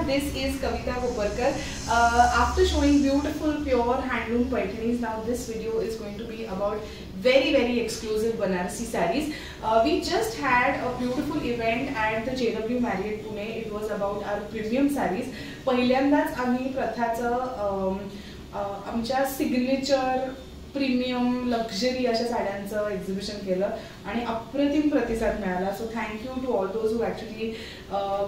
this is Kavita Koparkar. After showing beautiful pure handloom paithanis, now this video is going to be about very exclusive Banarasi sarees. We just had a beautiful event at the JW Marriott Pune. It was about our premium sarees. पहिल्यांदाच आम्ही प्रथाचं आमच्या signature premium luxury अशा साड्यांचं exhibition केलं आणि अप्रतिम प्रतिसाद मिळाला. So thank you to all those who actually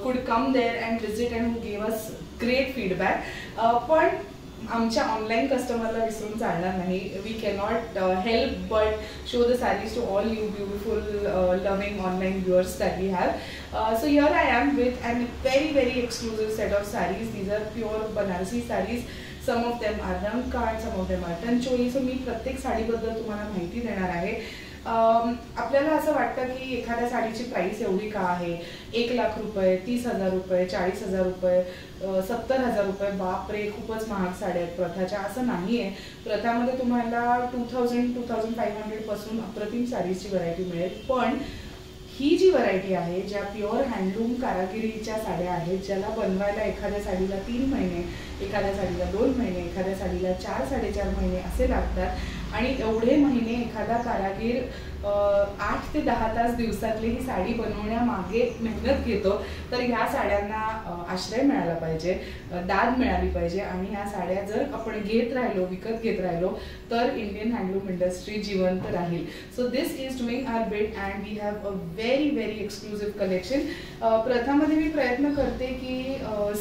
could come there and visit and who gave us great feedback. पण आमच्या ऑनलाईन कस्टमरला विसरून चालणार नाही. We cannot help but show the sarees to all you beautiful loving online viewers that we have. So here I am with a very exclusive set of sarees. These are pure Banarasi sarees. Some of them are rang cut, some of them are tanchoi. So मी प्रत्येक साडीबद्दल तुम्हाला माहिती देणार आहे. आपल्याला असं वाटतं की एखाद्या साडीची प्राइस एवढी का आहे, 1 लाख रुपये, 30,000 रुपये, 40,000 रुपये, 70,000 रुपये, बापरे खूपच महाग साड्या आहेत प्रथाच्या. असं नाही आहे. प्रथामध्ये तुम्हाला 2,000-2,500 पासून अप्रतिम साडीची व्हरायटी मिळेल. पण ही जी व्हरायटी आहे, ज्या प्युअर हँडलूम कारागिरीच्या साड्या आहेत, ज्याला बनवायला एखाद्या साडीला 3 महिने, एखाद्या साडीला 2 महिने, एखाद्या साडीला 4-4.5 महिने असे लागतात आणि एवढे महिने एखादा कारागीर 8 ते 10 तास दिवसातली ही साडी बनवण्यामागे मेहनत घेतो. तर ह्या साड्यांना आश्रय मिळाला पाहिजे, दाद मिळाली पाहिजे आणि ह्या साड्या जर आपण घेत राहिलो, विकत घेत राहिलो तर इंडियन हँडलूम इंडस्ट्री जिवंत राहील. So this is doing our bit and we have a very exclusive collection. प्रथामध्ये मी प्रयत्न करते की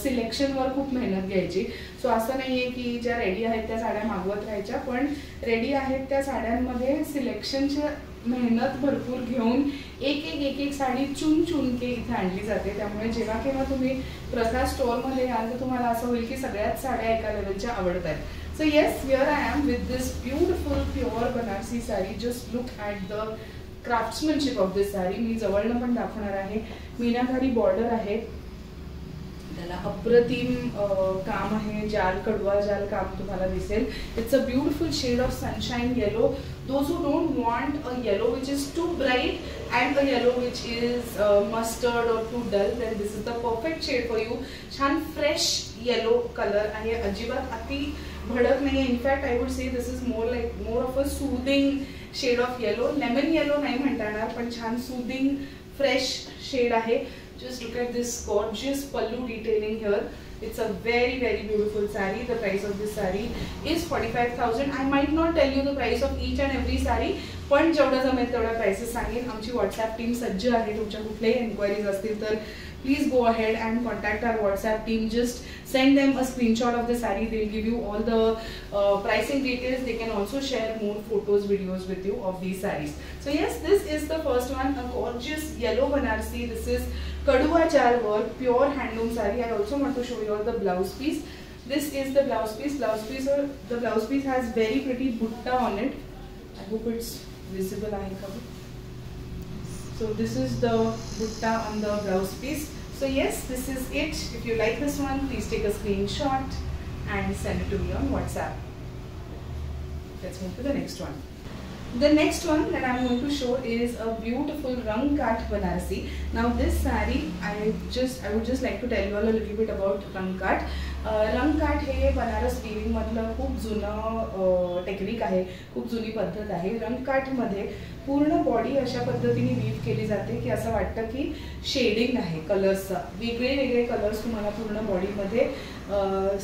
सिलेक्शनवर खूप मेहनत घ्यायची. सो असं नाही आहे की ज्या रेडी आहेत त्या साड्या मागवत राहायच्या, पण रेडी आहेत त्या साड्यांमध्ये सिलेक्शनच्या मेहनत भरपूर घेऊन एक साडी चुन के इथे आणली जाते. त्यामुळे जेव्हा केव्हा तुम्ही प्रथा स्टोअरमध्ये याल तर तुम्हाला असं होईल की सगळ्याच साड्या एका लेवलच्या आवडतात. So yes, here I am with this beautiful pure Banarasi sari. Just look at the craftsmanship of this sari. मी जवळनं पण दाखवणार आहे. मीनाकारी बॉर्डर आहे, त्याला अप्रतिम काम आहे. कडवा जाल काम तुम्हाला दिसेल. It's a beautiful shade of sunshine yellow. Those who don't want a yellow which is too bright and a yellow which is mustard or too dull, then this is the perfect shade for you. छान fresh yellow color आहे. अजिबात अति भडक नाही. In fact, I would say this is more of a soothing shade of yellow. Lemon yellow नाही म्हणता येणार, पण छान soothing fresh shade आहे. Just look at this gorgeous pallu detailing here. It's a very beautiful saree. The price of this saree is 45,000. I might not tell you the price of each and every saree, पण जेवढं जमेल तेवढ्या prices सांगेन. आमची WhatsApp team सज्ज आहे. तुमच्या कुठल्याही एन्क्वायरीज असतील तर please go ahead and contact our WhatsApp team. Just send them a screenshot of the saree. They'll give you all the pricing details. They can also share more photos, videos with you of these sarees. So yes, this is the first one, a gorgeous yellow Banarasi. This is Kadua Jar work, pure handloom saree. I also want to show you all the blouse piece. This is the blouse piece. The blouse piece has very pretty butta on it. I hope it's visible. So this is the butta on the blouse piece. So yes, this is it. If you like this one, please take a screenshot and send it to me on WhatsApp. Let's move to the next one. The next one that I'm going to show is a beautiful rang kat Banarasi. Now this saree, I would just like to tell you all a little bit about rang kat. रंग काठ हे Banaras viewing मधलं खूप जुनं technique आहे, खूप जुनी पद्धत आहे. रंग काठ मध्ये पूर्ण बॉडी अशा पद्धतीने वीव केली जाते की असं वाटतं की शेडिंग आहे कलर्सचा. वेगळे कलर्स तुम्हाला पूर्ण बॉडीमध्ये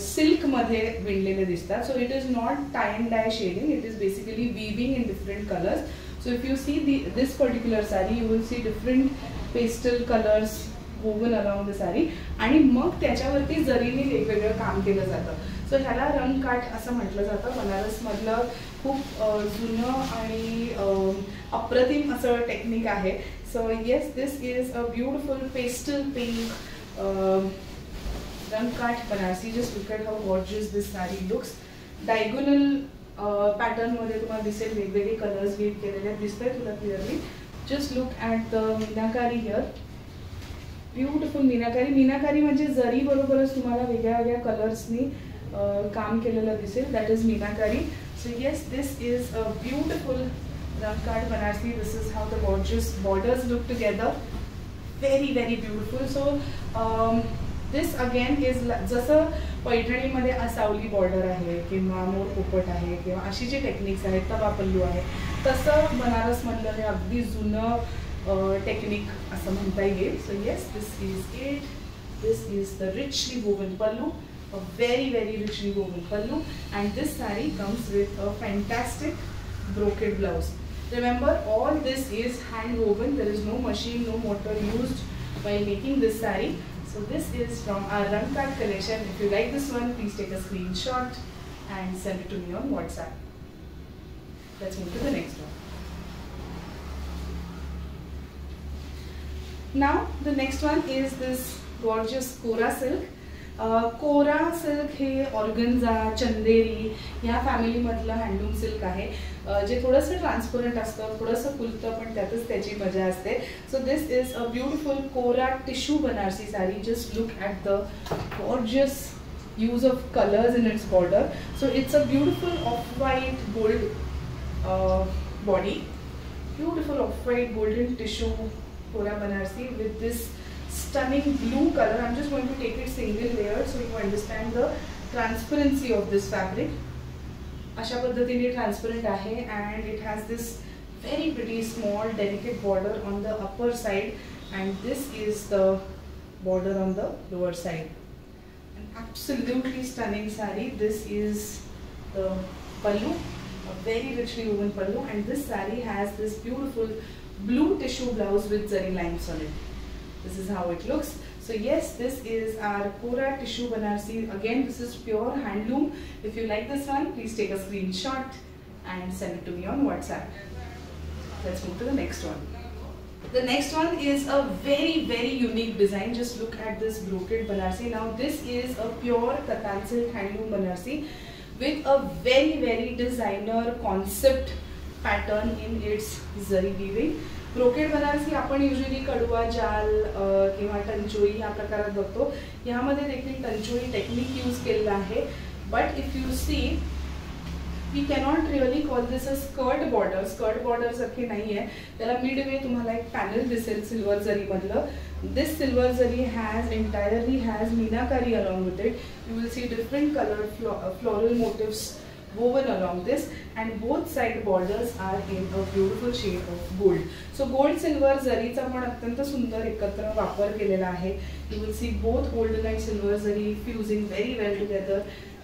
सिल्कमध्ये विणलेले दिसतात. So it is not tie and dye shading, it is basically weaving in different colours. So if you see this particular sari, you will see different pastel colours woven around the saree आणि मग त्याच्यावरती जरीने वेगवेगळं काम केलं जातं. सो ह्याला रंग काठ असं म्हटलं जातं. बनारस मधलं खूप जुनं आणि अप्रतिम असं टेक्निक आहे. So yes, this is a beautiful pastel pink rang kaat Banarasi. Just look at how gorgeous this sari looks. Diagonal pattern मध्ये तुम्हाला दिसेल वेगवेगळे कलर्स वीव केलेले दिसतंय तुला clearly. Just look at the meenakari here. Beautiful meenakari म्हणजे जरी बरोबरच तुम्हाला वेगळ्या कलर्सनी काम केलेलं दिसेल. That is meenakari. So yes, this is a beautiful rang kaat Banarasi. This is how the gorgeous borders look together. Very beautiful. So this again is जसं पैठणीमध्ये असावली बॉर्डर आहे किंवा मोर पोपट आहे किंवा अशी जी टेक्निक्स आहेत, तवा पल्लू आहे, तसं बनारसमधलं हे अगदी जुनं टेक्निक असं म्हणता येईल. सो yes, this is it. This is the richly woven pallu, a very very richly woven pallu, and this saree comes with a fantastic brocade blouse. Remember, all this is hand woven. There is no machine, no motor used while making this saree. So this is from our Rangkat collection. If you like this one, please take a screenshot and send it to me on WhatsApp. Let's move to the next one. Now the next one is this gorgeous Kora silk. Kora silk हे organza, Chanderi ह्या family मधलं handloom silk आहे, जे थोडंसं transparent असतं, थोडंसं फुलतं, पण त्यातच त्याची मजा असते. So this is a beautiful kora tissue Banarasi sari. Just look at the gorgeous use of colours in its border. So it's a beautiful off white gold body, beautiful off white golden tissue Kora Banarsi with this stunning blue color. I'm just going to take it single layer so you understand the transparency of this fabric. अशा पद्धतीने transparent आहे, and it has this very pretty small delicate border on the upper side, and this is the border on the lower side. An absolutely stunning saree. This is the pallu, a very richly woven pallu, and this saree has this beautiful blue tissue blouse with zari lines on it. This is how it looks. So yes, this is our Kora tissue Banarsi. Again, this is pure handloom. If you like this one, please take a screenshot and send it to me on WhatsApp. Let's move to the next one. The next one is a very very unique design. Just look at this brocade Banarsi. Now this is a pure Katan silk handloom Banarsi with a very very designer concept pattern in its zari weaving. Brocade Banarasi आपण usually कडवा जाल किंवा टंचोळी ह्या प्रकारात बघतो. ह्यामध्ये देखील टंचोळी technique use केलेला आहे. But if you see, we cannot really call this a skirt border. Skirt border सारखी नाही आहे. त्याला मिडवे तुम्हाला एक पॅनल दिसेल सिल्वर जरी मधलं. This silver zari has entirely has meenakari along with it. You will see different coloured floral motifs woven along this, and both side borders are in a beautiful shade of gold. So gold silver जरीचा पण अत्यंत सुंदर एकत्र वापर केलेला आहे. You will see both golden and silver zari fusing very well together.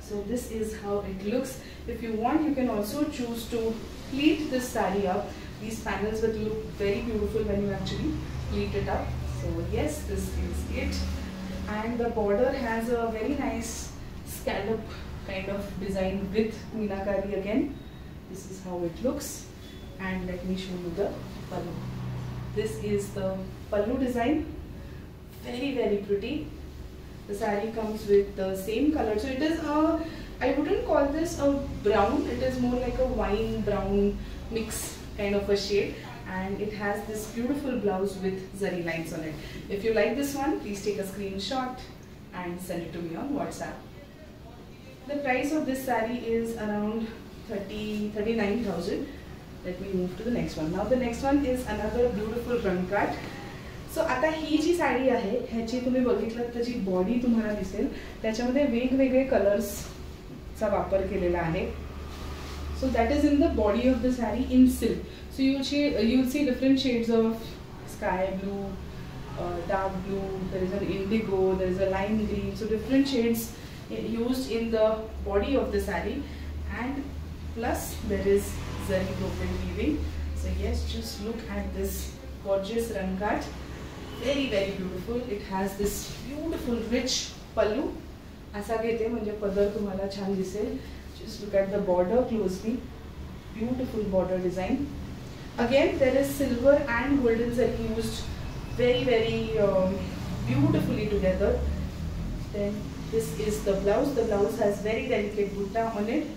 So this is how it looks. If you want, you can also choose to pleat this saree up. These panels will look very beautiful when you actually pleat it up. So yes, this is it, and the border has a very nice scallop kind of design with meenakari again. This is how it looks, and let me show you the pallu. This is the pallu design, very very pretty. The saree comes with the same color. So it is a, I wouldn't call this a brown, it is more like a wine brown mix kind of a shade, and it has this beautiful blouse with zari lines on it. If you like this one, please take a screenshot and send it to me on WhatsApp. The price of this saree is around 39,000. Let me move to the next one. Now the next one is another beautiful Rangkat. So आता ही जी साडी आहे ह्याची तुम्ही बघितलं तर जी body तुम्हाला दिसेल त्याच्यामध्ये वेगवेगळे कलर्सचा वापर केलेला आहे. So that is in the body of the saree in silk. So you'll see different shades of sky blue, dark blue. There is an indigo. There is a lime green. So different shades used in the body of the saree, and plus there is zari brocade weaving. So yes, just look at this gorgeous Rangkat, very very beautiful. It has this beautiful rich pallu. असा घेते म्हणजे पदर तुम्हाला छान दिसेल. Just look at the border closely, beautiful border design. Again there is silver and golden zari used very very beautifully together. Then this is the blouse. The blouse has very delicate butta on it.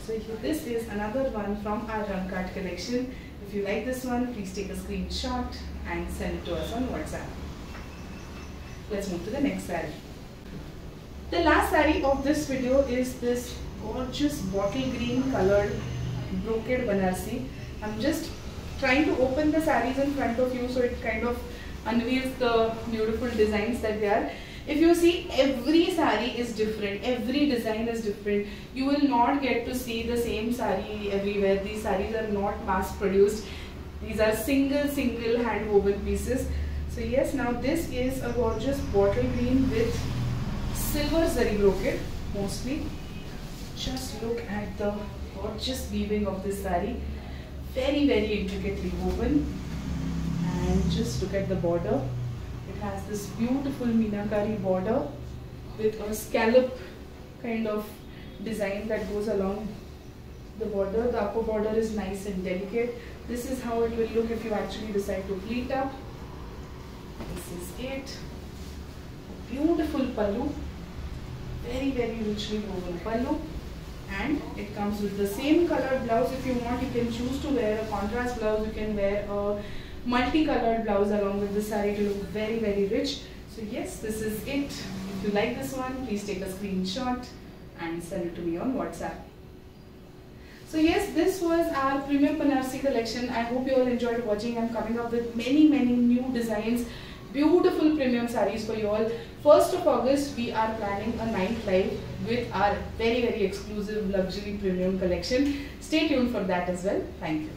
So this is another one from our Rangkat collection. If you like this one, please take a screenshot and send it to us on WhatsApp. Let's move to the next saree. The last saree of this video is this gorgeous bottle green colored brocade Banarsi. I'm just trying to open the sarees in front of you so it kind of unveils the beautiful designs that they are. If you see, every sari is different, every design is different. You will not get to see the same sari everywhere. These saris are not mass produced. These are single hand woven pieces. So yes, now this is a gorgeous bottle green with silver zari brocade mostly. Just look at the gorgeous weaving of this sari. Very intricately woven. And just look at the border. It has this beautiful meenakari border with a scallop kind of design that goes along the border. The upper border is nice and delicate. This is how it will look if you actually decide to pleat up. This is it. Beautiful pallu. Very richly woven pallu. And it comes with the same colored blouse. If you want, you can choose to wear a contrast blouse. You can wear a multicolored blouse along with the saree to look very rich. So yes, this is it. If you like this one, please take a screenshot and send it to me on WhatsApp. So yes, this was our premium Banarasi collection. I hope you all enjoyed watching. I'm coming up with many new designs, beautiful premium sarees for you all. 1st of August, we are planning a night live with our very exclusive luxury premium collection. Stay tuned for that as well. Thank you.